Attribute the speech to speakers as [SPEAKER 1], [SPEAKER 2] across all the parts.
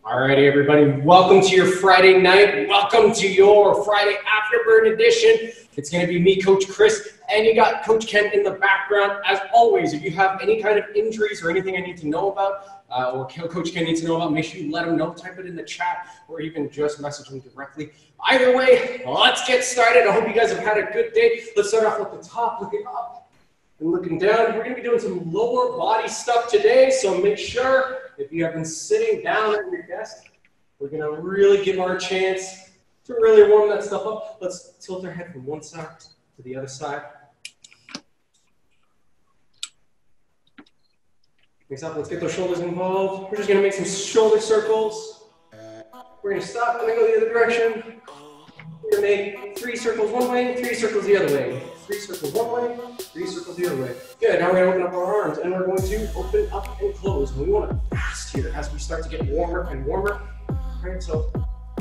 [SPEAKER 1] Alrighty, everybody, welcome to your Friday night. Welcome to your Friday Afterburn edition. It's going to be me, Coach Chris, and you got Coach Ken in the background. As always, if you have any kind of injuries or anything I need to know about, or Coach Ken needs to know about, make sure you let him know. Type it in the chat, or even just message him directly. Either way, let's get started. I hope you guys have had a good day. Let's start off with the top, looking up and looking down. We're going to be doing some lower body stuff today, so make sure if you have been sitting down at your desk, we're going to really give our chance to really warm that stuff up. Let's tilt our head from one side to the other side. Next up, let's get those shoulders involved. We're just going to make some shoulder circles. We're going to stop and then go the other direction. We're going to make 3 circles one way, 3 circles the other way. 3 circles one way, 3 circles the other way. Good, now we're going to open up our arms and we're going to open up and close. And we want to fast here as we start to get warmer and warmer. All right, so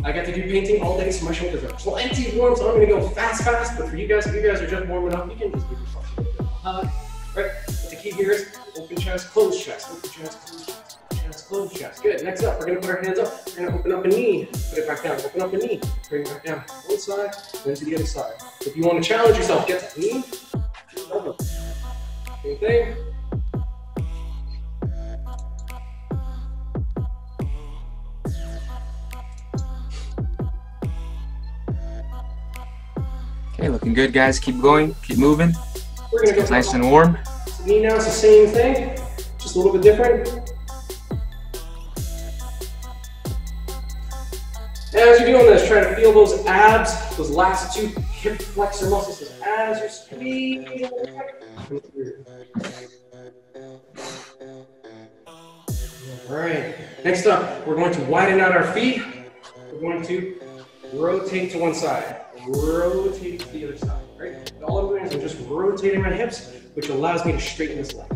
[SPEAKER 1] I got to do painting all day, so my shoulders are plenty warm, so I'm going to go fast, but for you guys, if you guys are just warming up, you can just give yourself a little bit of a hug. Right, but the key here is open chest, close chest, open chest, close chest, close chest. Good, next up, we're going to put our hands up. We're going to open up a knee, put it back down, open up a knee, bring it back down, one side, then to the other side. If you want to challenge yourself, get that knee, same thing.
[SPEAKER 2] Okay, looking good, guys. Keep going, keep moving.
[SPEAKER 1] We're going to go
[SPEAKER 2] nice and warm.
[SPEAKER 1] So knee now is the same thing, just a little bit different. As you're doing this, try to feel those abs, those last 2 hip flexor muscles as you're squeezing. All right, next up, we're going to widen out our feet. We're going to rotate to one side, rotate to the other side, right? All I'm doing is I'm just rotating my hips, which allows me to straighten this leg.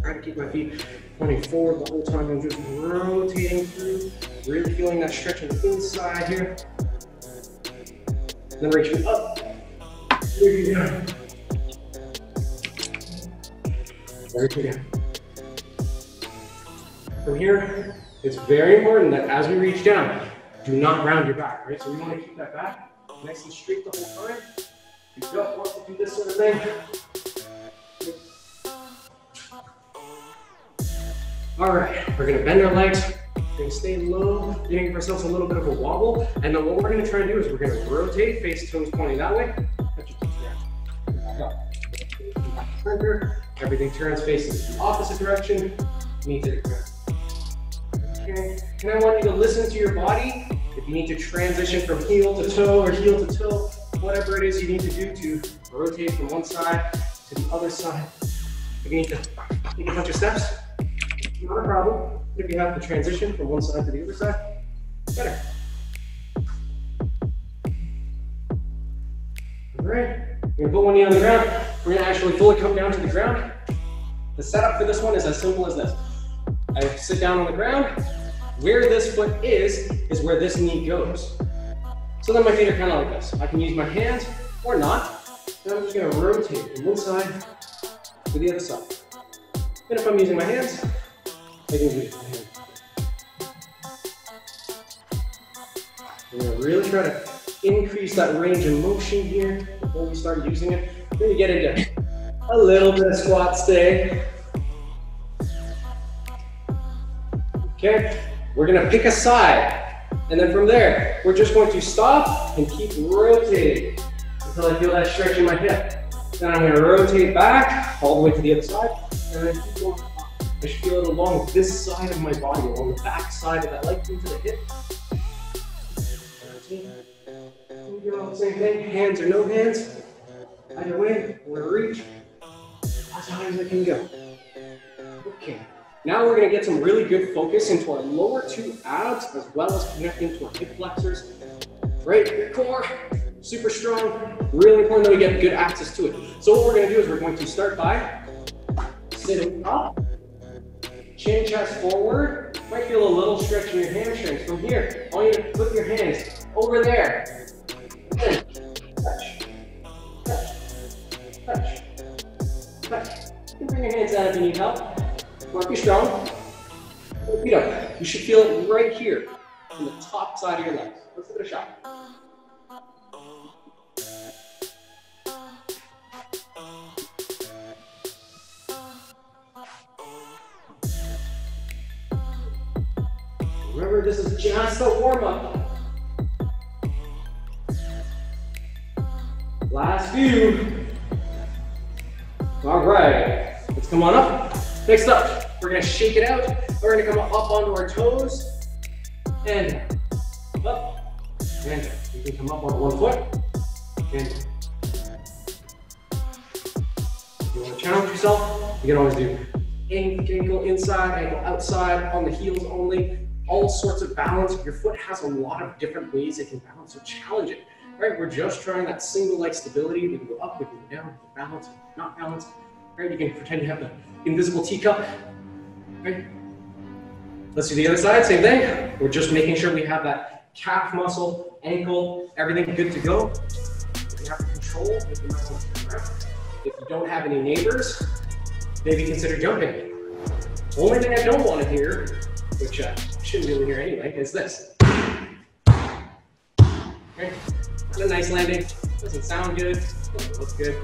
[SPEAKER 1] Try to keep my feet pointing forward the whole time. I'm just rotating through, really feeling that stretch on the inside here. Then reaching up, reaching down. Reaching down. From here, it's very important that as we reach down, do not round your back, right? So we want to keep that back nice and straight the whole time. You don't want to do this sort of thing. All right, we're going to bend our legs. We're going to stay low. We're going to give ourselves a little bit of a wobble. And then what we're going to try and do is we're going to rotate, face toes pointing that way. Back up. Center. Everything turns, faces the opposite direction. Knee to the ground. Okay. And I want you to listen to your body. If you need to transition from heel to toe or heel to toe, whatever it is you need to do to rotate from one side to the other side. If you need to take a bunch of steps, not a problem. If you have to transition from one side to the other side, better. All right, we're gonna put one knee on the ground. We're gonna actually fully come down to the ground. The setup for this one is as simple as this. I sit down on the ground. Where this foot is where this knee goes. So then my feet are kind of like this. I can use my hands or not. And I'm just gonna rotate from one side to the other side. And if I'm using my hands, I can use my hands. We're gonna really try to increase that range of motion here before we start using it. Then you get into a little bit of squat stay. Okay, we're gonna pick a side, and then from there, we're just going to stop and keep rotating until I feel that stretch in my hip. Then I'm gonna rotate back all the way to the other side, and then keep going up. I should feel it along this side of my body, along the back side of that leg into the hip. We do all the same thing, hands or no hands. Either way, we're gonna reach as high as I can go. Okay. Now we're going to get some really good focus into our lower 2 abs as well as connecting to our hip flexors. Right, your core, super strong. Really important that we get good access to it. So what we're going to do is we're going to start by sitting up, chin chest forward. Might feel a little stretch in your hamstrings. From here, I want you to put your hands over there. Then touch, touch, touch, touch. You can bring your hands down if you need help. Might be strong. Feet up. You should feel it right here on the top side of your legs. Let's give it a shot. Remember, this is just a warm-up. Last few. All right, let's come on up. Next up, we're gonna shake it out. We're gonna come up onto our toes, and up, and down. You can come up on one foot, and down. If you wanna challenge yourself, you can always do ankle inside, ankle outside, on the heels only. All sorts of balance. Your foot has a lot of different ways it can balance, so challenge it. Right, we're just trying that single leg stability. We can go up, we can go down, we can balance, we can not balance. Right, you can pretend you have the invisible teacup. Right. Let's do the other side, same thing. We're just making sure we have that calf muscle, ankle, everything good to go. If you have control, if you might want to turn around. If you don't have any neighbors, maybe consider jumping. Only thing I don't want to hear, which I shouldn't really hear anyway, is this. Okay. Not a nice landing. Doesn't sound good. Doesn't look good.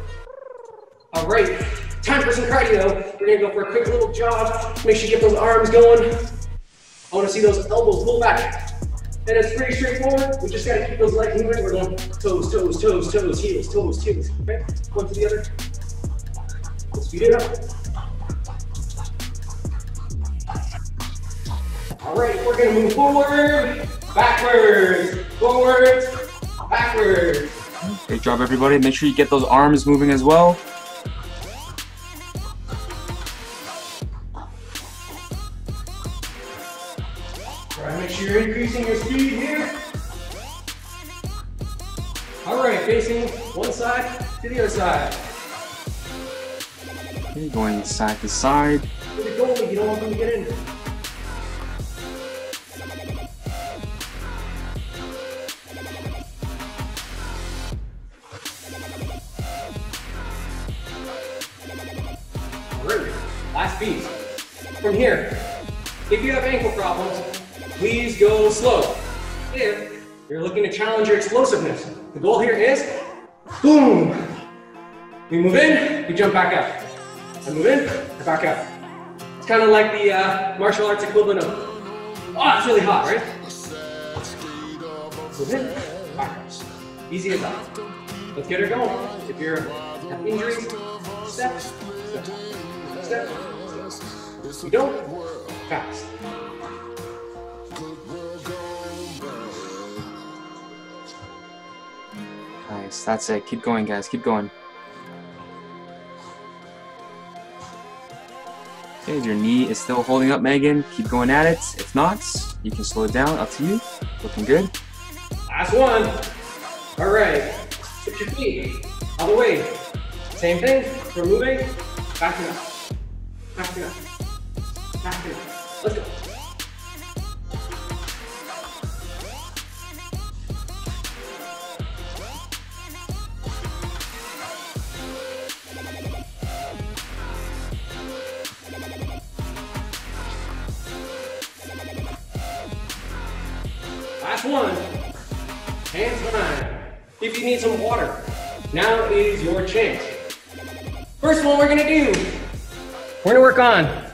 [SPEAKER 1] All right, time for some cardio. We're gonna go for a quick little jog. Make sure you get those arms going. I want to see those elbows pull back. And it's pretty straightforward. We just gotta keep those legs moving. We're going toes, toes, toes, toes, heels, toes, heels. Okay, one to the other. Let's speed it up. All right, we're gonna move forward, backwards, forward, backwards.
[SPEAKER 2] Great job, everybody. Make sure you get those arms moving as well.
[SPEAKER 1] Try to make sure you're increasing your speed here. All right, facing one side to the other side.
[SPEAKER 2] Okay, going side to side.
[SPEAKER 1] With the goalie, you don't want them to get in. Last piece. From here, if you have ankle problems, please go slow. If you're looking to challenge your explosiveness, the goal here is, boom. We move in, we jump back out. I move in, I back out. It's kind of like the martial arts equivalent of, oh, it's really hot, right? Move in, back out. Easy as that. Let's get her going. If you have injuries, step, step, step. You don't, fast.
[SPEAKER 2] Nice, that's it. Keep going, guys. Keep going. Okay, your knee is still holding up, Megan. Keep going at it. If not, you can slow it down. Up to you. Looking good.
[SPEAKER 1] Last one. All right. Switch your feet. Other way. Same thing. We're moving. Back it up. Back it up. Back it up. Let's go. Last one. Hands behind. If you need some water, now is your chance. First one we're gonna do, we're gonna work on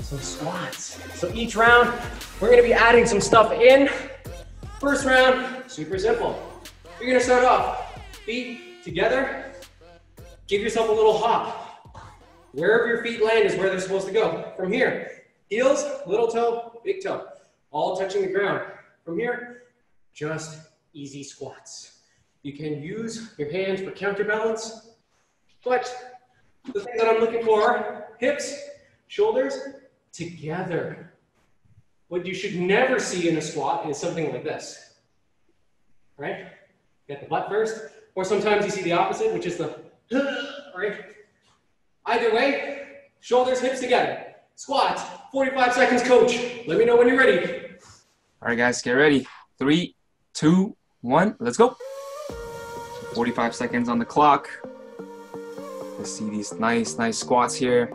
[SPEAKER 1] some squats. So each round, we're gonna be adding some stuff in. First round, super simple. You're gonna start off, feet together. Give yourself a little hop. Wherever your feet land is where they're supposed to go. From here, heels, little toe, big toe, all touching the ground. From here, just easy squats. You can use your hands for counterbalance, but the thing that I'm looking for, hips, shoulders, together. What you should never see in a squat is something like this, right? Get the butt first, or sometimes you see the opposite, which is the, right? Either way, shoulders, hips together. Squats, 45 seconds, coach. Let me know when you're ready.
[SPEAKER 2] All right, guys, get ready. 3, 2, 1, let's go. 45 seconds on the clock. Let's see these nice squats here.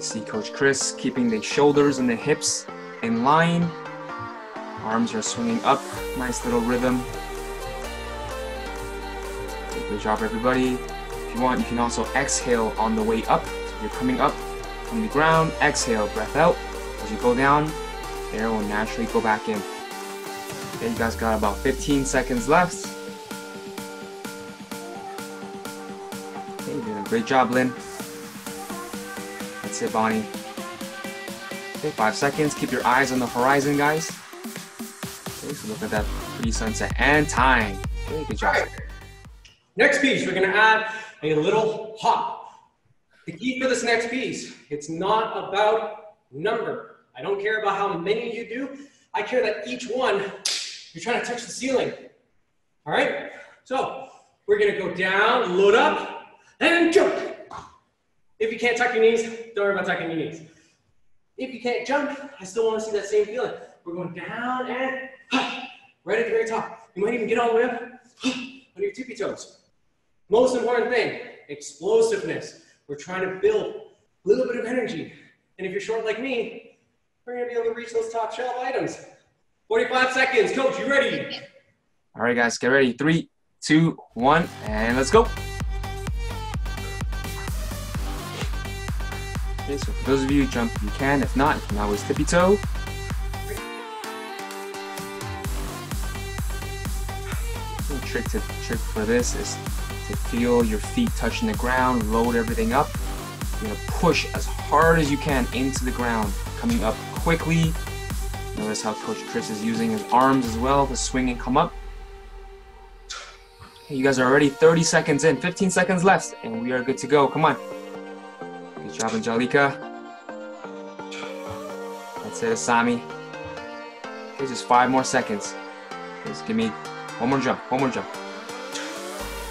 [SPEAKER 2] see Coach Chris keeping the shoulders and the hips in line. Arms are swinging up, nice little rhythm. Good job, everybody. If you want, you can also exhale on the way up. So if you're coming up from the ground, exhale, breath out. As you go down, air will naturally go back in. Okay, you guys got about 15 seconds left. Okay, you're doing a great job, Lynn. That's it, Bonnie. Okay, 5 seconds. Keep your eyes on the horizon, guys. Okay, so look at that pretty sunset. And time. Okay, good job.
[SPEAKER 1] All right. Next piece, we're gonna add a little hop. The key for this next piece, it's not about number. I don't care about how many you do. I care that each one, you're trying to touch the ceiling. All right? So we're gonna go down, load up, and jump. If you can't tuck your knees, don't worry about tucking your knees. If you can't jump, I still wanna see that same feeling. We're going down and right at the very top. You might even get all the way up on your tippy toes. Most important thing, explosiveness. We're trying to build a little bit of energy. And if you're short like me, we're gonna be able to reach those top shelf items. 45 seconds, coach, you ready?
[SPEAKER 2] All right, guys, get ready. 3, 2, 1, and let's go. Okay, so for those of you who jump, you can. If not, you can always tippy toe. The trick for this is to feel your feet touching the ground, load everything up. You're gonna push as hard as you can into the ground, coming up quickly. Notice how Coach Chris is using his arms as well to swing and come up. Okay, you guys are already 30 seconds in, 15 seconds left, and we are good to go. Come on. Good job, Angelica. That's it, Asami. Okay, just 5 more seconds. Just give me one more jump, one more jump.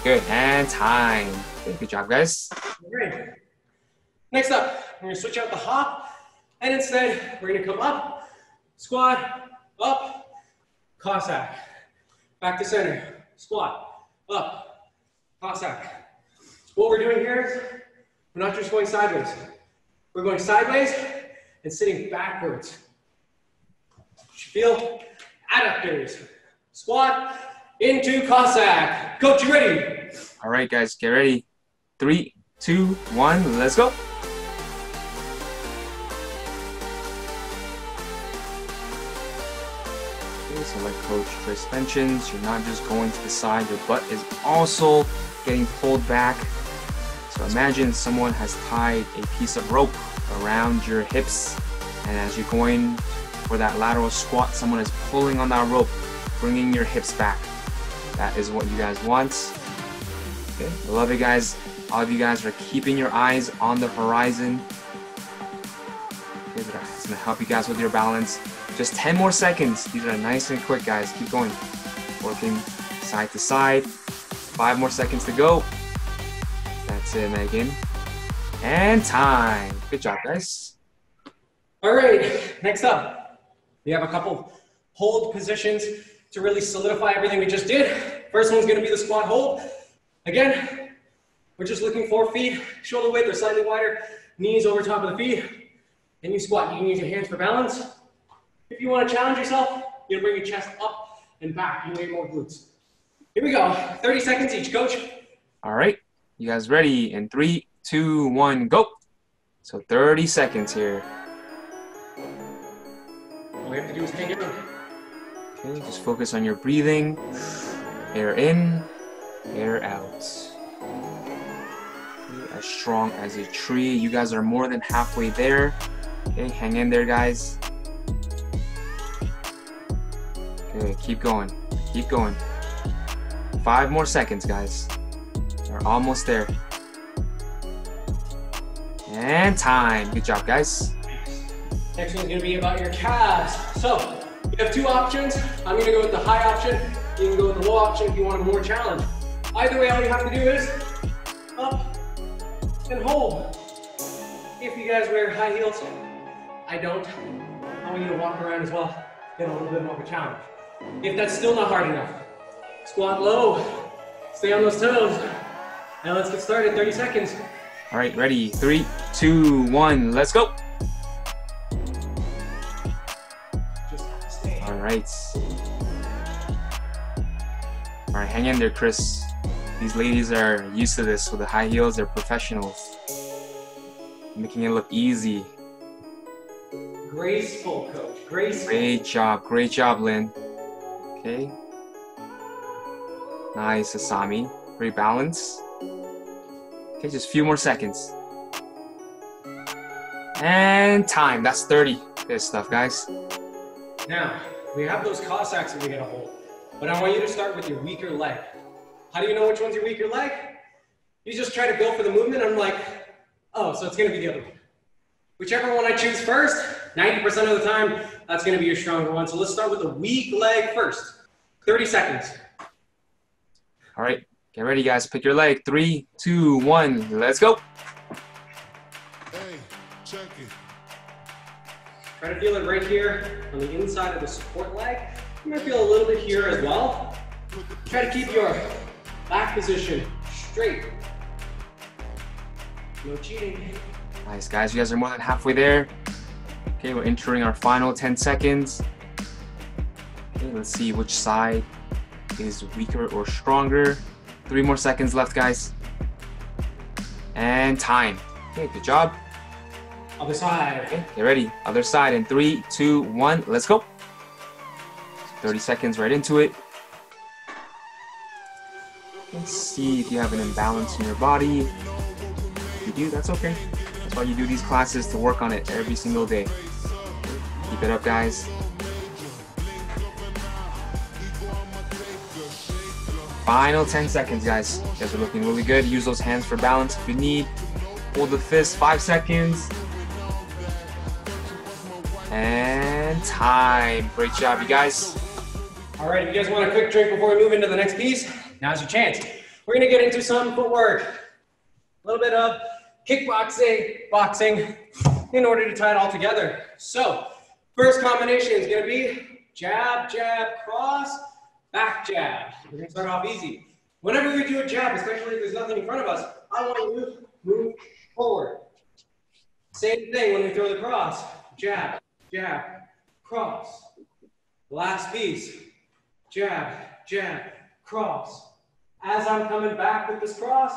[SPEAKER 2] Good, and time. Okay, good job, guys.
[SPEAKER 1] Great. Next up, we're gonna switch out the hop, and instead, we're gonna come up, squat, up, Cossack. Back to center, squat, up, Cossack. What we're doing here is, we're not just going sideways. We're going sideways and sitting backwards. You should feel adductors. Squat into Cossack. Coach, you ready?
[SPEAKER 2] All right, guys, get ready. 3, 2, 1, let's go. Okay, so like Coach Chris mentions, you're not just going to the side, your butt is also getting pulled back. So imagine someone has tied a piece of rope around your hips, and as you're going for that lateral squat, someone is pulling on that rope, bringing your hips back. That is what you guys want. Okay, I love it, guys. All of you guys are keeping your eyes on the horizon. Okay, it's gonna help you guys with your balance. Just 10 more seconds. These are nice and quick, guys. Keep going. Working side to side. 5 more seconds to go. That's it, Megan. And time. Good job, guys.
[SPEAKER 1] All right, next up, we have a couple hold positions to really solidify everything we just did. First one's gonna be the squat hold. Again, we're just looking for feet, shoulder width or slightly wider, knees over top of the feet, and you squat. You can use your hands for balance. If you wanna challenge yourself, you're gonna bring your chest up and back. You need more glutes. Here we go, 30 seconds each, coach.
[SPEAKER 2] All right, you guys ready? In 3, 2, 1, go. So 30 seconds here.
[SPEAKER 1] All we have to do is hang it out.
[SPEAKER 2] Okay, just focus on your breathing. Air in, air out. Okay, as strong as a tree. You guys are more than halfway there. Okay, hang in there, guys. Okay, keep going. Keep going. 5 more seconds, guys. We're almost there. And time. Good job, guys.
[SPEAKER 1] Next one's gonna be about your calves. So, you have 2 options. I'm gonna go with the high option. You can go with the low option if you want a more challenge. Either way, all you have to do is up and hold. If you guys wear high heels, I don't. I want you to walk around as well. Get a little bit more of a challenge. If that's still not hard enough, squat low. Stay on those toes. Now let's get started, 30 seconds.
[SPEAKER 2] All right, ready? 3, 2, 1, let's go. All right. All right, hang in there, Chris. These ladies are used to this with the high heels. They're professionals. Making it look easy.
[SPEAKER 1] Graceful, coach. Graceful.
[SPEAKER 2] Great job, Lynn. Okay. Nice, Asami. Great balance. Okay, just a few more seconds. And time. That's 30. Good stuff, guys.
[SPEAKER 1] Now, we have those Cossacks that we gotta hold. But I want you to start with your weaker leg. How do you know which one's your weaker leg? You just try to go for the movement. I'm like, oh, so it's gonna be the other one. Whichever one I choose first, 90% of the time, that's gonna be your stronger one. So let's start with the weak leg first. 30 seconds.
[SPEAKER 2] All right, get ready, guys. Pick your leg. 3, 2, 1, let's go.
[SPEAKER 3] Hey, check it.
[SPEAKER 1] Try to feel it right here on the inside of the support leg. You might feel a little bit here as well. Try to keep your back position straight. No cheating.
[SPEAKER 2] Nice, guys. You guys are more than halfway there. Okay, we're entering our final 10 seconds. Okay, let's see which side is weaker or stronger. 3 more seconds left, guys. And time. Okay, good job.
[SPEAKER 1] Other side.
[SPEAKER 2] Okay, get ready. Other side in 3, 2, 1, let's go. 30 seconds right into it. Let's see if you have an imbalance in your body. If you do, that's okay. That's why you do these classes, to work on it every single day. Keep it up, guys. Final 10 seconds, guys. You guys are looking really good. Use those hands for balance if you need. Hold the fist, 5 seconds. And time. Great job, you guys.
[SPEAKER 1] All right, if you guys want a quick drink before we move into the next piece, now's your chance. We're gonna get into some footwork. A little bit of kickboxing, boxing, in order to tie it all together. So, first combination is gonna be jab, jab, cross, back jab. We're gonna start off easy. Whenever we do a jab, especially if there's nothing in front of us, I want you to move forward. Same thing when we throw the cross. Jab, jab, cross. Last piece. Jab, jab, cross. As I'm coming back with this cross,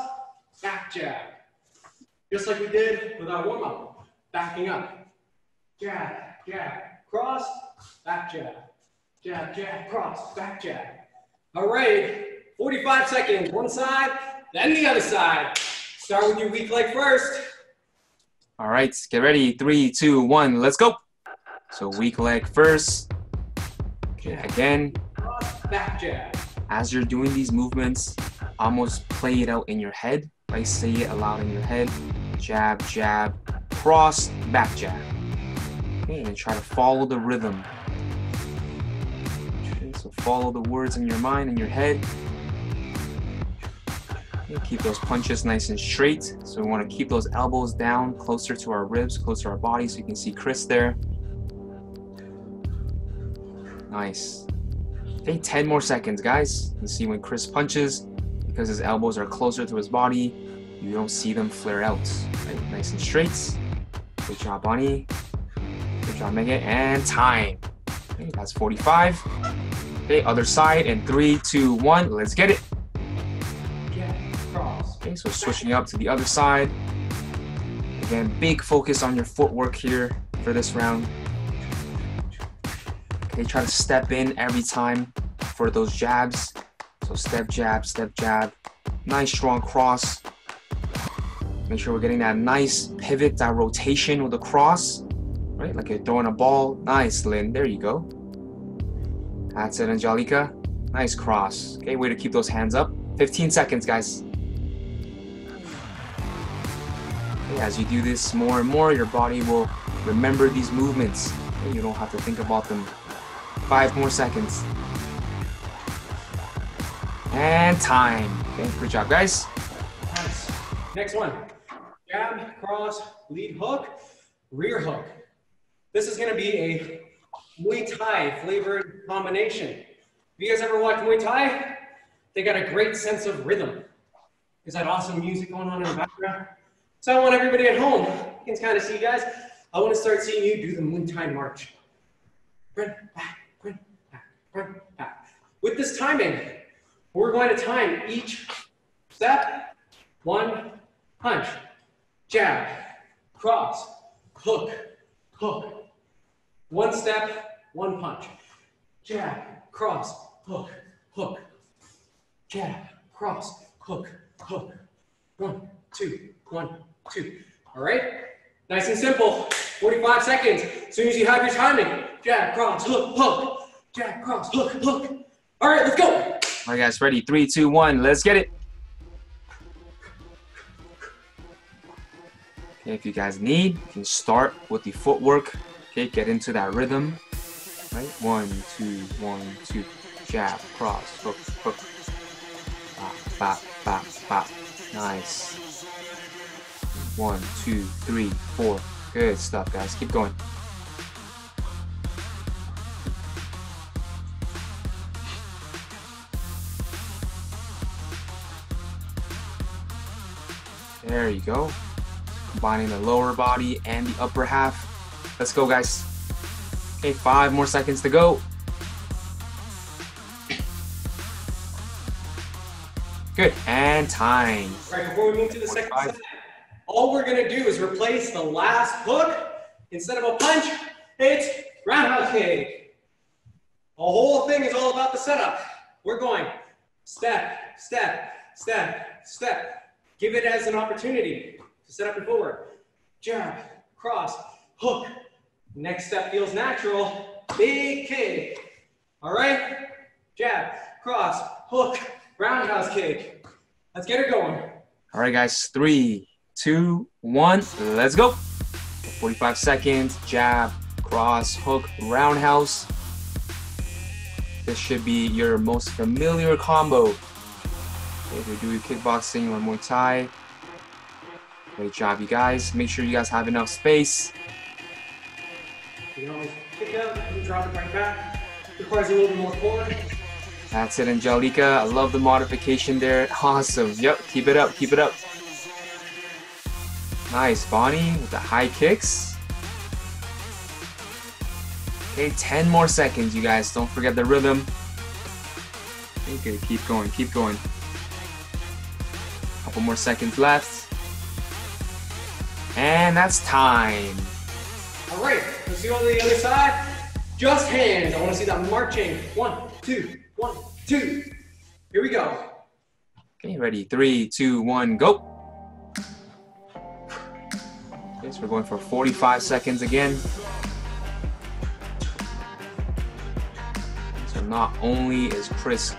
[SPEAKER 1] back jab. Just like we did with our warm-up. Backing up. Jab, jab, cross, back jab. Jab, jab, cross, back jab. All right, 45 seconds. One side, then the other side. Start with your weak leg first.
[SPEAKER 2] All right, get ready. 3, 2, 1, let's go. So weak leg first. Okay, again.
[SPEAKER 1] Back jab.
[SPEAKER 2] As you're doing these movements, almost play it out in your head. Right? Say it aloud in your head. Jab, jab, cross, back jab. Okay, and try to follow the rhythm. Okay, so follow the words in your mind, in your head. Okay, keep those punches nice and straight. So we want to keep those elbows down, closer to our ribs, closer to our body, so you can see Chris there. Nice. Okay, 10 more seconds, guys. You see when Chris punches, because his elbows are closer to his body, you don't see them flare out. Right? Nice and straight. Good job, Bonnie. Good job, Megan. And time. Okay, that's 45. Okay, other side in 3, 2, 1. Let's get it. Okay, so switching up to the other side. Again, big focus on your footwork here for this round. Okay, try to step in every time for those jabs. So step jab, nice strong cross. Make sure we're getting that nice pivot, that rotation with the cross, right? Like you're throwing a ball. Nice, Lynn, there you go. That's it, Angelica. Nice cross. Okay, way to keep those hands up. 15 seconds, guys. Okay, as you do this more and more, your body will remember these movements. Okay, you don't have to think about them. 5 more seconds. And time. Okay, good job, guys.
[SPEAKER 1] Nice. Next one. Jab, cross, lead hook, rear hook. This is going to be a Muay Thai flavored combination. Have you guys ever watched Muay Thai? They got a great sense of rhythm. Is that awesome music going on in the background? So I want everybody at home, you can kind of see, guys, I want to start seeing you do the Muay Thai march. Front, back, front, back, front, back. With this timing, we're going to time each step, one punch, jab, cross, hook, hook. One step, one punch, jab, cross, hook, hook, jab, cross, hook, hook. 1, 2, 1, 2. All right? Nice and simple. 45 seconds. As soon as you have your timing, jab, cross, hook, hook. Jab, cross, hook, hook. All right, let's go.
[SPEAKER 2] All right, guys, ready? 3, 2, 1. Let's get it. Okay, if you guys need, you can start with the footwork. Okay, get into that rhythm. Right? 1, 2, 1, 2. Jab, cross, hook, hook. Bop, bop, bop, bop. Nice. 1, 2, 3, 4. Good stuff, guys. Keep going. There you go. Combining the lower body and the upper half. Let's go, guys. Okay, 5 more seconds to go. Good, and time.
[SPEAKER 1] All right, before we move to the second side, all we're gonna do is replace the last hook. Instead of a punch, it's roundhouse kick. The whole thing is all about the setup. We're going step, step, step, step. Give it as an opportunity to set up and forward. Jab, cross, hook. Next step feels natural. Big kick. All right? Jab, cross, hook, roundhouse kick. Let's get it going.
[SPEAKER 2] All right, guys. 3, 2, 1. Let's go. 45 seconds. Jab, cross, hook, roundhouse. This should be your most familiar combo. Okay, if you're doing kickboxing or Muay Thai. Great job, you guys. Make sure you guys have enough space.
[SPEAKER 1] You can always kick out and drop it right back. Requires a little bit more core.
[SPEAKER 2] That's it, Angelica. I love the modification there. Awesome. Yep, keep it up, keep it up. Nice, Bonnie, with the high kicks. Okay, 10 more seconds, you guys. Don't forget the rhythm. Okay, keep going, keep going. Couple more seconds left. And that's time.
[SPEAKER 1] All right, let's do on the other side. Just hands. I want to see that marching. 1, 2, 1, 2. Here we go.
[SPEAKER 2] Okay, ready? 3, 2, 1, go. Okay, so we're going for 45 seconds again. So not only is Chris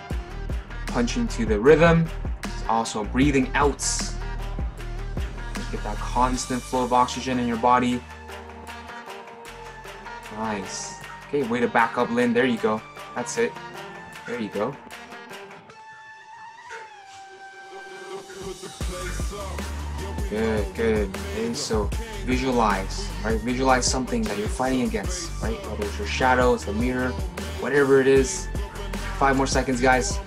[SPEAKER 2] punching to the rhythm, he's also breathing out. Get that constant flow of oxygen in your body. Nice. Okay, way to back up, Lynn. There you go. That's it. There you go. Good, good. Okay, so visualize, right? Visualize something that you're fighting against, right? Whether it's your shadow, it's the mirror, whatever it is. 5 more seconds, guys.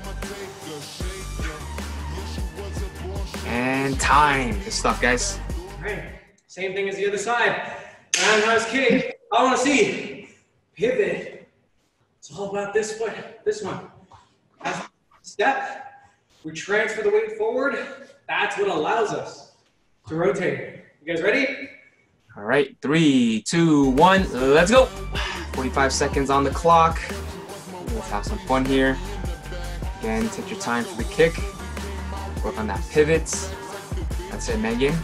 [SPEAKER 2] And time. Good stuff, guys.
[SPEAKER 1] All right, same thing as the other side. Roundhouse kick. I want to see pivot. It's all about this foot, this one. Step. We transfer the weight forward. That's what allows us to rotate. You guys ready?
[SPEAKER 2] All right, 3, 2, 1, let's go. 45 seconds on the clock. Let's have some fun here. Again, take your time for the kick. Work on that pivot. That's it, Megan.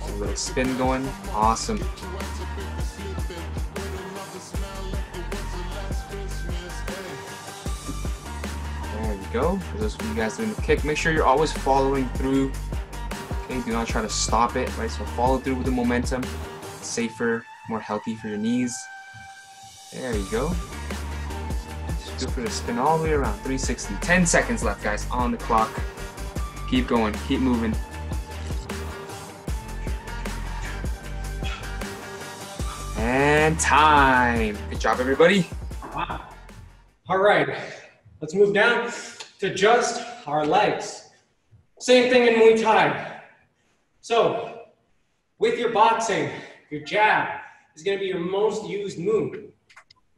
[SPEAKER 2] A little spin going. Awesome. There we go. For those of you guys doing the kick, make sure you're always following through. Okay, do not try to stop it, right? So follow through with the momentum. It's safer, more healthy for your knees. There you go. Just go for the spin all the way around. 360. 10 seconds left, guys, on the clock. Keep going, keep moving. And time. Good job, everybody.
[SPEAKER 1] Wow. All right, let's move down to just our legs. Same thing in Muay Thai. So With your boxing, your jab is going to be your most used move.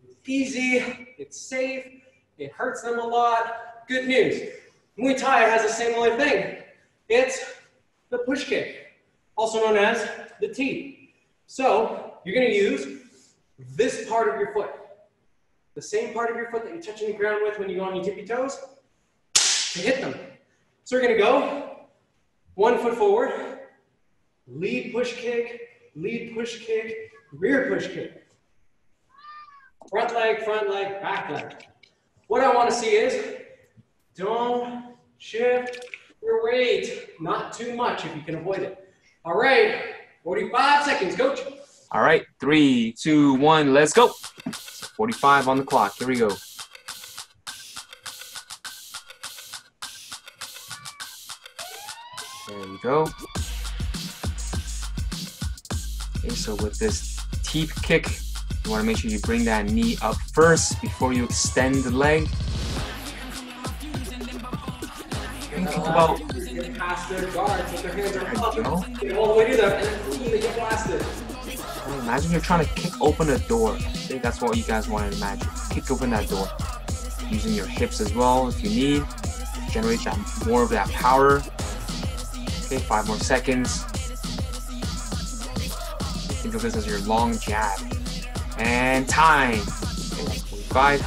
[SPEAKER 1] It's easy, it's safe, it hurts them a lot. Good news. Muay Thai has the same only thing. It's the push kick, also known as the T. So you're going to use this part of your foot, the same part of your foot that you're touching the ground with when you go on your tippy toes, to hit them. So we're going to go 1 foot forward, lead push kick, rear push kick. Front leg, back leg. What I want to see is don't shift your weight. Not too much if you can avoid it. All right, 45 seconds, coach.
[SPEAKER 2] All right, 3, 2, 1, let's go. 45 on the clock. Here we go. There we go. Okay, so with this teep kick, you want to make sure you bring that knee up first before you extend the leg. And think about
[SPEAKER 1] get past their guard, put their hands up,
[SPEAKER 2] get
[SPEAKER 1] all the way to them, and then get past it.
[SPEAKER 2] Imagine you're trying to kick open a door. Okay, that's what you guys want to imagine. Kick open that door. Using your hips as well if you need. Generate that more of that power. Okay, 5 more seconds. Think of this as your long jab. And time. Okay, 45.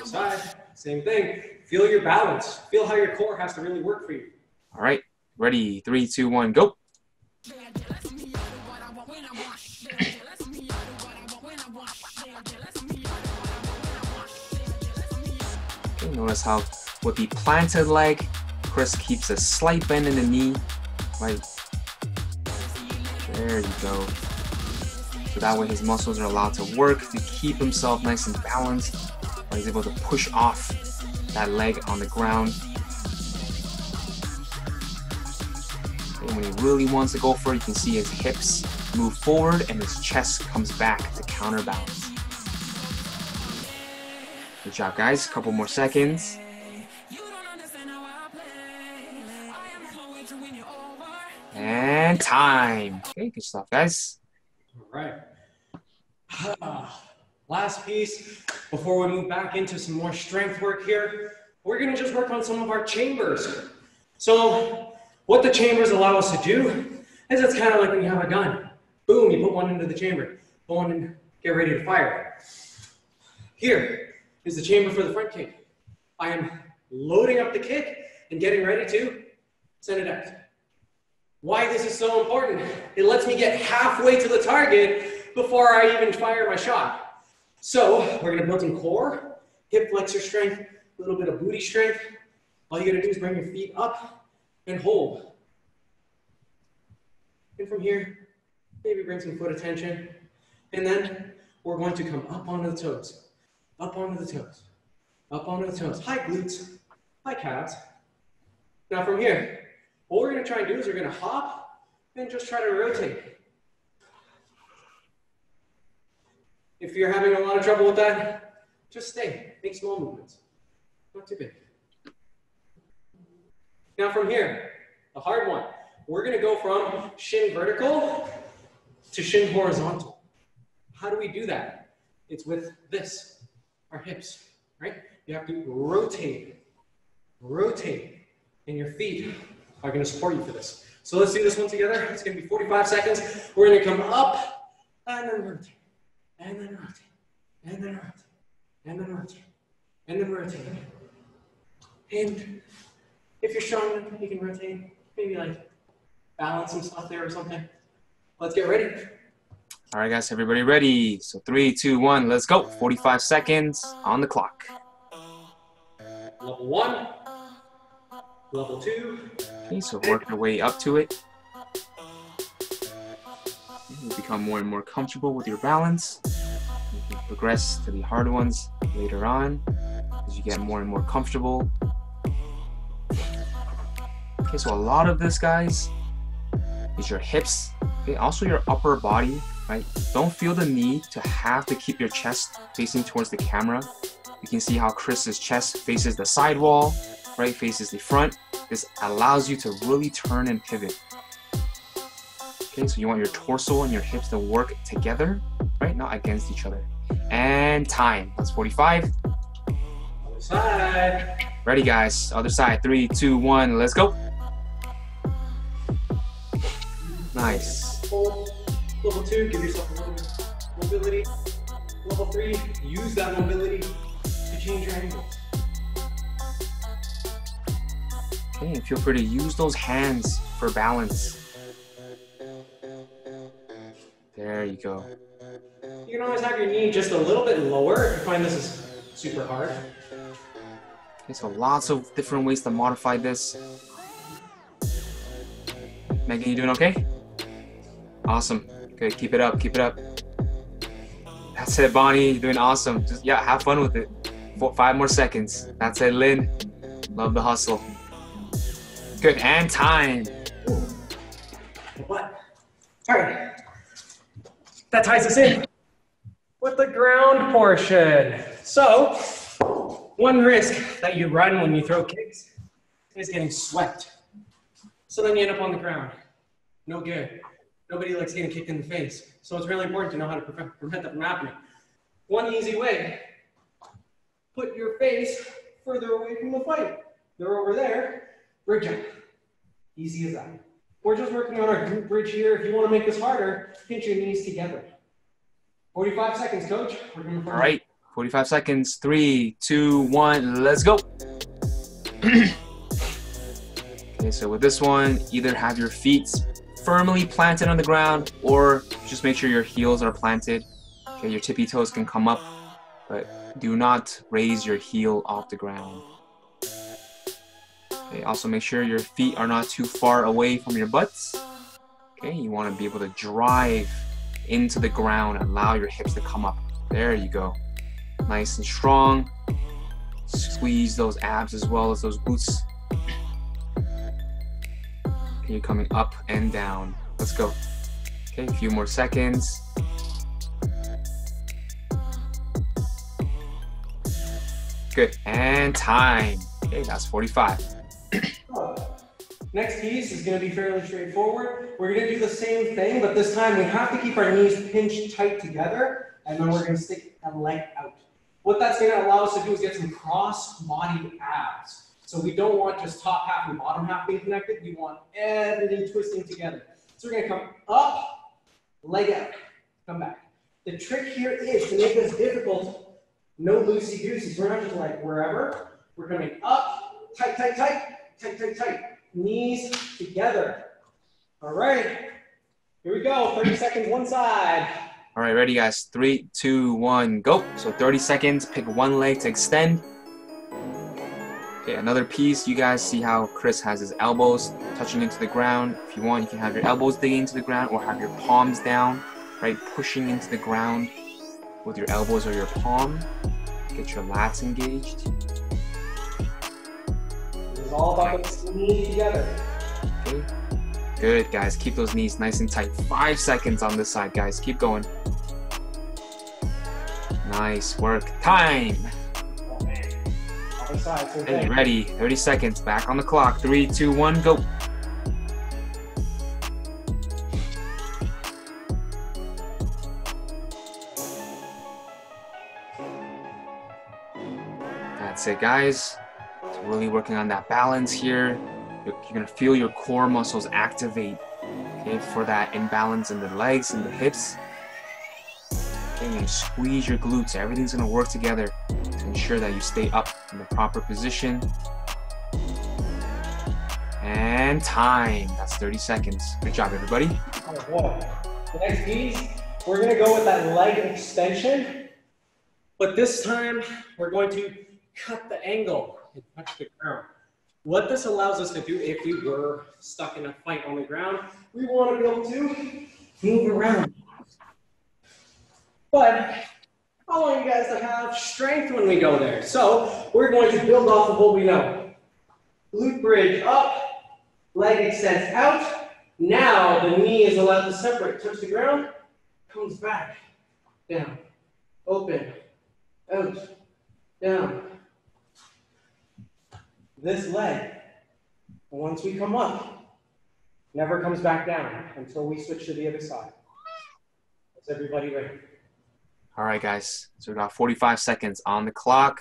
[SPEAKER 1] Side, same thing. Feel your balance. Feel how your core has to really work for you.
[SPEAKER 2] All right, ready? 3, 2, 1, go. Okay, notice how with the planted leg, Chris keeps a slight bend in the knee. Right. There you go. So that way his muscles are allowed to work to keep himself nice and balanced. Or he's able to push off that leg on the ground. And when he really wants to go for it, you can see his hips move forward and his chest comes back to counterbalance. Good job, guys. A couple more seconds. And time. Okay, good stuff, guys.
[SPEAKER 1] All right. Last piece before we move back into some more strength work here. We're going to just work on some of our chambers. So what the chambers allow us to do is it's kind of like when you have a gun. Boom, you put one into the chamber. Put one in, get ready to fire. Here is the chamber for the front kick. I am loading up the kick and getting ready to send it out. Why this is so important? It lets me get halfway to the target before I even fire my shot. So we're going to build some core, hip flexor strength, a little bit of booty strength. All you got to do is bring your feet up and hold. And from here, maybe bring some foot attention. And then we're going to come up onto the toes, up onto the toes, up onto the toes. High glutes, high calves. Now from here, what we're going to try and do is we're going to hop and just try to rotate. If you're having a lot of trouble with that, just stay. Make small movements. Not too big. Now from here, the hard one. We're going to go from shin vertical to shin horizontal. How do we do that? It's with this, our hips, right? You have to rotate, and your feet are going to support you for this. So let's do this one together. It's going to be 45 seconds. We're going to come up and then rotate. And then rotate, and then rotate, and then rotate, and then rotate. And if you're strong enough, you can rotate, maybe like balance some stuff there or something. Let's get ready.
[SPEAKER 2] All right, guys, everybody ready? So 3, 2, 1, let's go. 45 seconds on the clock.
[SPEAKER 1] Level 1, level 2.
[SPEAKER 2] Okay, so work your way up to it. You'll become more and more comfortable with your balance. You can progress to the hard ones later on as you get more and more comfortable. Okay, so a lot of this, guys, is your hips. Okay, also your upper body, right? Don't feel the need to have to keep your chest facing towards the camera. You can see how Chris's chest faces the side wall, right? Faces the front. This allows you to really turn and pivot. Okay, so you want your torso and your hips to work together, right? Not against each other. And time. That's 45.
[SPEAKER 1] Other side.
[SPEAKER 2] Ready, guys. Other side. 3, 2, 1. Let's go. Nice.
[SPEAKER 1] Level 2, give yourself a little bit of mobility. Level 3, use that mobility to change your angles.
[SPEAKER 2] Okay, and feel free to use those hands for balance. There you go.
[SPEAKER 1] You can always have your knee just a little bit lower if you find this is super hard.
[SPEAKER 2] Okay, so lots of different ways to modify this. Megan, you doing okay? Awesome. Good, keep it up, keep it up. That's it, Bonnie, you're doing awesome. Just, yeah, have fun with it. 5 more seconds. That's it, Lynn. Love the hustle. Good, and time.
[SPEAKER 1] What? All right. That ties us in with the ground portion. So, one risk that you run when you throw kicks is getting swept. So then you end up on the ground. No good. Nobody likes getting kicked in the face. So it's really important to know how to prevent that from happening. One easy way, put your face further away from the fight. They're over there, bridge up. Easy as that. We're just working on our glute bridge here. If you want to make this harder, pinch your knees together. 45 seconds, coach. We're going to
[SPEAKER 2] All right, 45 seconds. 3, 2, 1, let's go. Okay, so with this one, either have your feet firmly planted on the ground or just make sure your heels are planted. Okay, your tippy toes can come up, but do not raise your heel off the ground. Okay, also make sure your feet are not too far away from your butts. Okay, you want to be able to drive into the ground and allow your hips to come up. There you go. Nice and strong. Squeeze those abs as well as those glutes. Okay, you're coming up and down. Let's go. Okay, a few more seconds. Good, and time. Okay, that's 45.
[SPEAKER 1] Next piece is going to be fairly straightforward. We're going to do the same thing, but this time we have to keep our knees pinched tight together, and then we're going to stick a leg out. What that's going to allow us to do is get some cross-body abs. So we don't want just top half and bottom half being connected. We want everything twisting together. So we're going to come up, leg out, come back. The trick here is to make this difficult, no loosey-goosey. So we're not just like wherever. We're coming up, tight, tight, tight, tight, tight, tight. Knees together. All right, here we go. 30 seconds, one side.
[SPEAKER 2] All right, ready, guys? 3, 2, 1, go. So 30 seconds, pick one leg to extend. Okay, another piece. You guys see how Chris has his elbows touching into the ground. If you want, you can have your elbows digging into the ground or have your palms down, right? Pushing into the ground with your elbows or your palm. Get your lats engaged.
[SPEAKER 1] It's all about the knees together.
[SPEAKER 2] Okay. Good, guys. Keep those knees nice and tight. 5 seconds on this side, guys. Keep going. Nice work. Time.
[SPEAKER 1] Oh, man. Other side, same
[SPEAKER 2] Hey,
[SPEAKER 1] thing.
[SPEAKER 2] ready. 30 seconds. Back on the clock. 3, 2, 1, go. That's it, guys. So really working on that balance here. You're gonna feel your core muscles activate, okay, for that imbalance in the legs and the hips. Okay, and squeeze your glutes. Everything's gonna work together to ensure that you stay up in the proper position. And time. That's 30 seconds. Good job, everybody.
[SPEAKER 1] Oh boy. The next piece, we're gonna go with that leg extension, but this time we're going to cut the angle and touch the ground. What this allows us to do if we were stuck in a fight on the ground, we want to be able to move around. But I want you guys to have strength when we go there. So we're going to build off of what we know. Glute bridge up, leg extends out. Now the knee is allowed to separate, touch the ground, comes back, down, open, out, down. This leg, once we come up, Never comes back down until we switch to the other side. Is everybody ready?
[SPEAKER 2] All right, guys. So we got 45 seconds on the clock.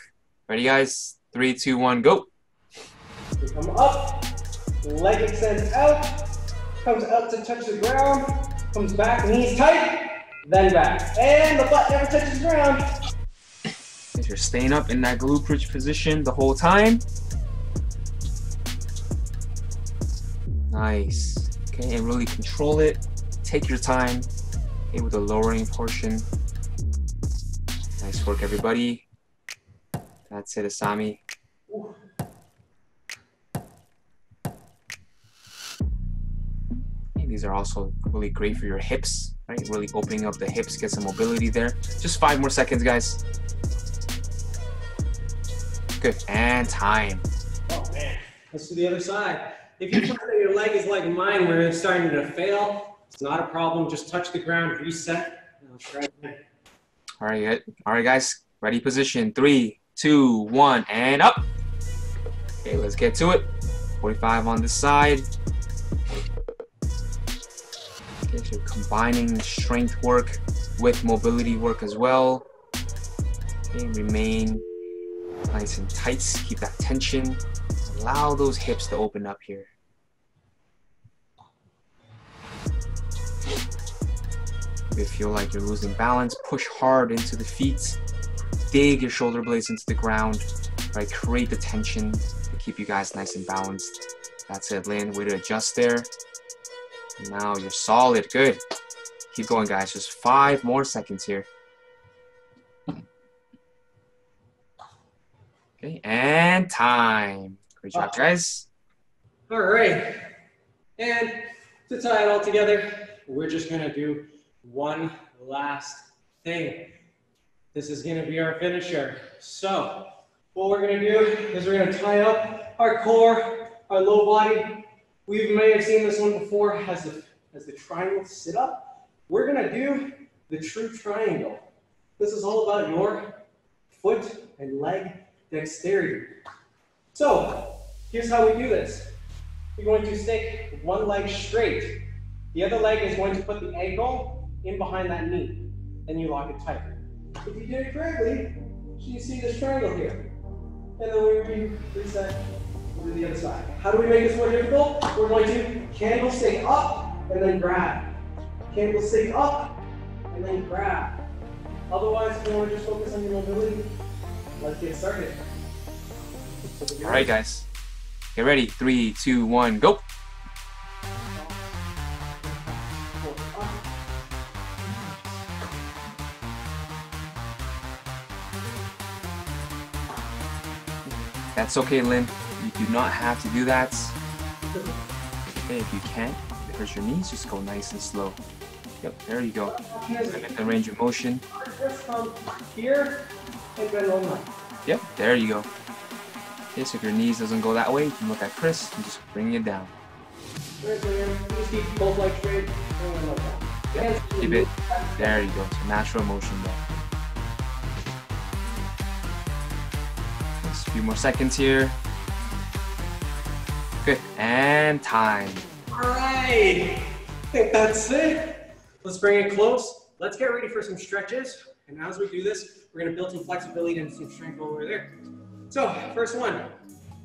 [SPEAKER 2] Ready, guys? 3, 2, 1, go.
[SPEAKER 1] We come up, leg extends out, comes out to touch the ground, comes back, knees tight, then back. And the butt never touches the ground.
[SPEAKER 2] If you're staying up in that glute bridge position the whole time. Nice. Okay, and really control it. Take your time. Okay, with the lowering portion. Nice work, everybody. That's it, Asami.
[SPEAKER 1] Ooh.
[SPEAKER 2] These are also really great for your hips, right? Really opening up the hips, get some mobility there. Just 5 more seconds, guys. Good, and time.
[SPEAKER 1] Oh man, let's do the other side. If you find that your leg is like mine where it's starting to fail, it's not a problem. Just touch the ground, reset, and let's try again.
[SPEAKER 2] All right, good. All right, guys. Ready position. 3, 2, 1, and up. Okay, let's get to it. 45 on this side. Okay, so combining strength work with mobility work as well. Okay, remain nice and tight. Keep that tension. Allow those hips to open up here. If you feel like you're losing balance, push hard into the feet. Dig your shoulder blades into the ground. Right, create the tension to keep you guys nice and balanced. That's it, Lynn. Way to adjust there. Now you're solid. Good. Keep going, guys. Just 5 more seconds here. Okay, and time. Great job, guys.
[SPEAKER 1] All right. And to tie it all together, we're just going to do one last thing. This is going to be our finisher. So what we're going to do is we're going to tie up our core, our low body. We may have seen this one before as the triangle sit up. We're going to do the true triangle. This is all about your foot and leg dexterity. So here's how we do this. You're going to stick one leg straight. The other leg is going to put the ankle in behind that knee. Then you lock it tight. If you did it correctly, you see this triangle here. And then we reset to the other side. How do we make this more difficult? We're going to candlestick up and then grab. Candlestick up and then grab. Otherwise, if you want to just focus on your mobility, let's get started.
[SPEAKER 2] All right, guys. Get ready. 3, 2, 1, go. That's okay, Lynn. You do not have to do that. Okay, if you can't, if it hurts your knees, just go nice and slow. Yep, there you go. Limit the range of motion.
[SPEAKER 1] Here and bend over.
[SPEAKER 2] Yep, there you go. Okay, so if your knees doesn't go that way, you can look at Chris and just bring it down.
[SPEAKER 1] Just keep both legs straight and like that.
[SPEAKER 2] Yep, keep it. There you go. So natural motion there. Just a few more seconds here. Good, and time.
[SPEAKER 1] All right, I think that's it. Let's bring it close. Let's get ready for some stretches. And as we do this, we're gonna build some flexibility and some strength over there. So first one,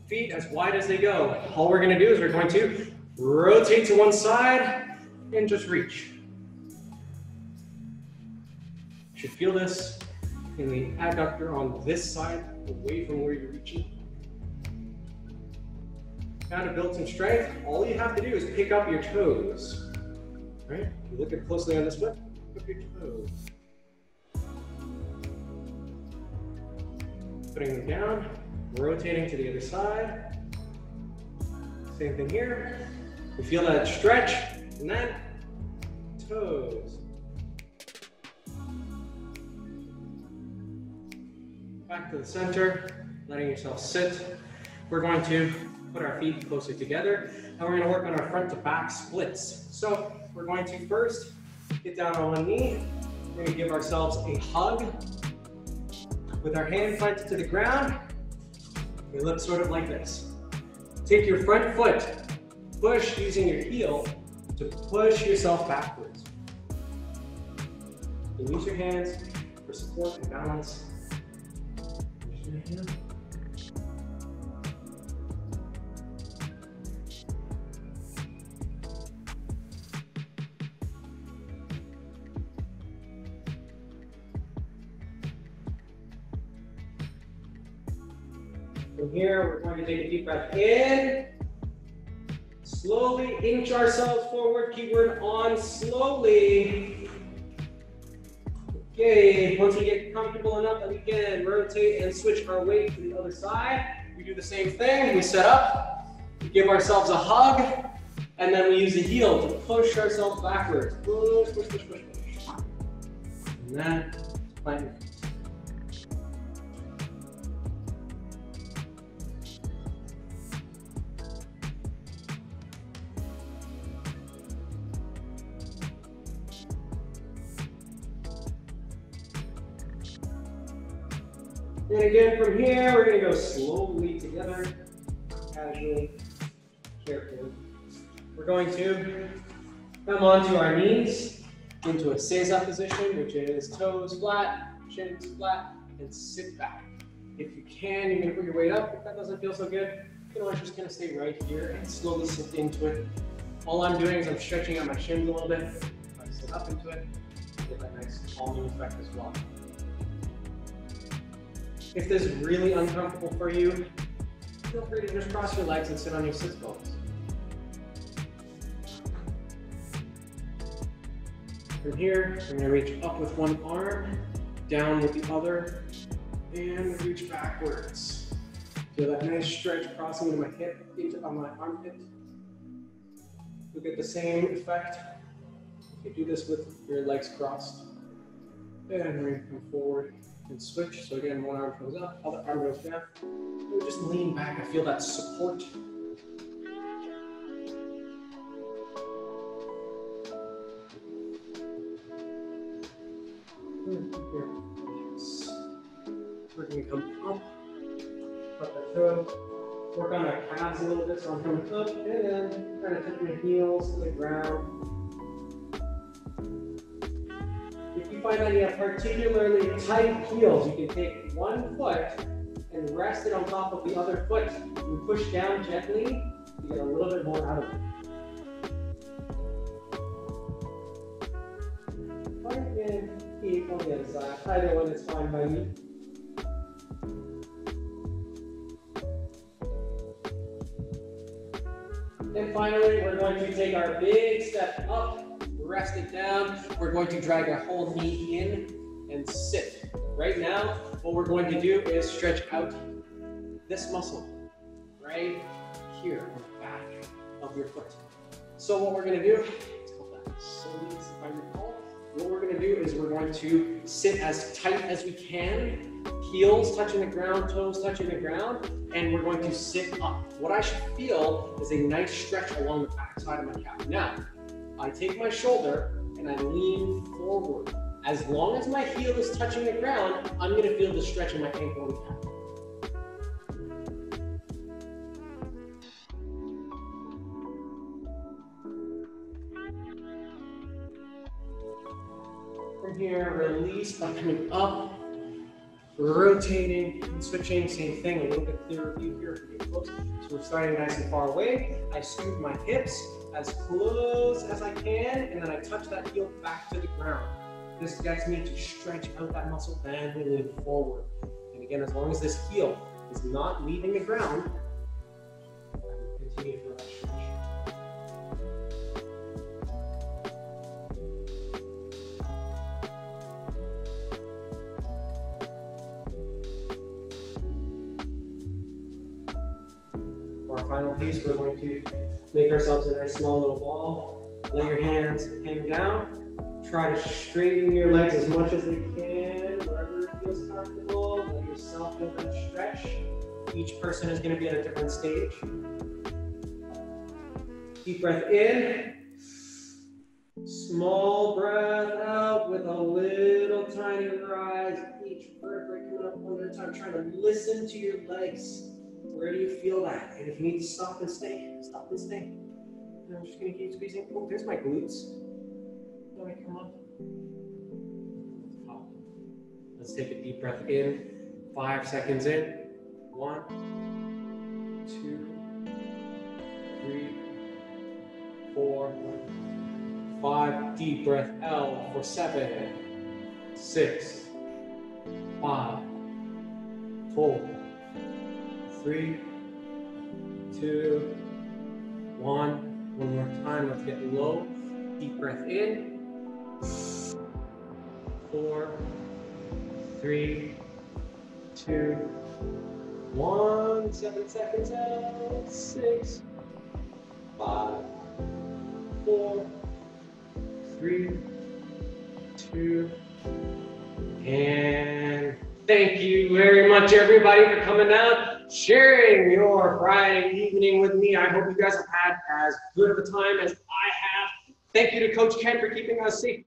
[SPEAKER 1] feet as wide as they go. All we're gonna do is we're going to rotate to one side and just reach. You should feel this in the adductor on this side, away from where you're reaching. Now to build some strength, all you have to do is pick up your toes. Right? You look at closely on this foot, pick up your toes. Putting them down, rotating to the other side. Same thing here. We feel that stretch, and then toes. Back to the center, letting yourself sit. We're going to put our feet closer together, and we're going to work on our front to back splits. So we're going to first get down on one knee. We're going to give ourselves a hug with our hand planted to the ground. We look sort of like this. Take your front foot, push using your heel to push yourself backwards. You can use your hands for support and balance. From here, we're going to take a deep breath in. Slowly inch ourselves forward, keyword on slowly. Okay, once we get comfortable enough that we can rotate and switch our weight to the other side, we do the same thing. We set up, we give ourselves a hug, and then we use the heel to push ourselves backwards. Push, push, push, push, push. And then plant your feet. And again, from here, we're going to go slowly together, casually, carefully. We're going to come onto our knees into a seiza position, which is toes flat, shins flat, and sit back. If you can, you're going to put your weight up. If that doesn't feel so good, you know, I'm just going to stay right here and slowly sit into it. All I'm doing is I'm stretching out my shins a little bit. I sit up into it, get that nice calming effect as well. If this is really uncomfortable for you, feel free to just cross your legs and sit on your sits bones. From here, I'm going to reach up with one arm, down with the other, and reach backwards. Feel that nice stretch crossing into my hip, on my armpit. You'll get the same effect if you do this with your legs crossed. And we're going to come forward and switch. So again, one arm goes up, other arm goes down. And just lean back. I feel that support. We're going to come up, up the toe, work on our calves a little bit. So I'm coming up and then kind of taking my heels to the ground. If you find that you have particularly tight heels, you can take one foot and rest it on top of the other foot. You push down gently to get a little bit more out of it. Or you can keep on the other side. Either one is fine by me. And finally, we're going to take our big step up. Rest it down. We're going to drag our whole knee in and sit. Right now, what we're going to do is stretch out this muscle right here on the back of your foot. So what we're going to do, let's hold that slowly, if I recall. What we're going to do is we're going to sit as tight as we can, heels touching the ground, toes touching the ground, and we're going to sit up. What I should feel is a nice stretch along the back side of my calf. Now, I take my shoulder and I lean forward. As long as my heel is touching the ground, I'm going to feel the stretch in my ankle and calf. From here, release by coming up, rotating and switching, same thing, a little bit clearer view here if we get close. So we're starting nice and far away. I scoop my hips as close as I can, and then I touch that heel back to the ground. This gets me to stretch out that muscle and we lean forward. And again, as long as this heel is not leaving the ground, I will continue to feel that stretch. For our final piece, we're going to make ourselves a nice small little ball. Lay your hands hang down. Try to straighten your legs as much as you can, wherever it feels comfortable. Let yourself feel that stretch. Each person is going to be at a different stage. Deep breath in. Small breath out with a little tiny rise. Each vertebrae coming up one at a time. Trying to listen to your legs. Where do you feel that? And if you need to stop and stay, stop and stay. And I'm just gonna keep squeezing. Oh, there's my glutes. Let me come up. Let's take a deep breath in. 5 seconds in. 1, 2, 3, 4, 5. Deep breath L for 7, 6, 5, 4, 3, 2, 1. One more time. Let's get low. Deep breath in. 4, 3, 2, 1. 7 seconds out. 6, 5, 4, 3, 2, and thank you very much, everybody, for coming out, sharing your Friday evening with me. I hope you guys have had as good of a time as I have. Thank you to Coach Ken for keeping us safe.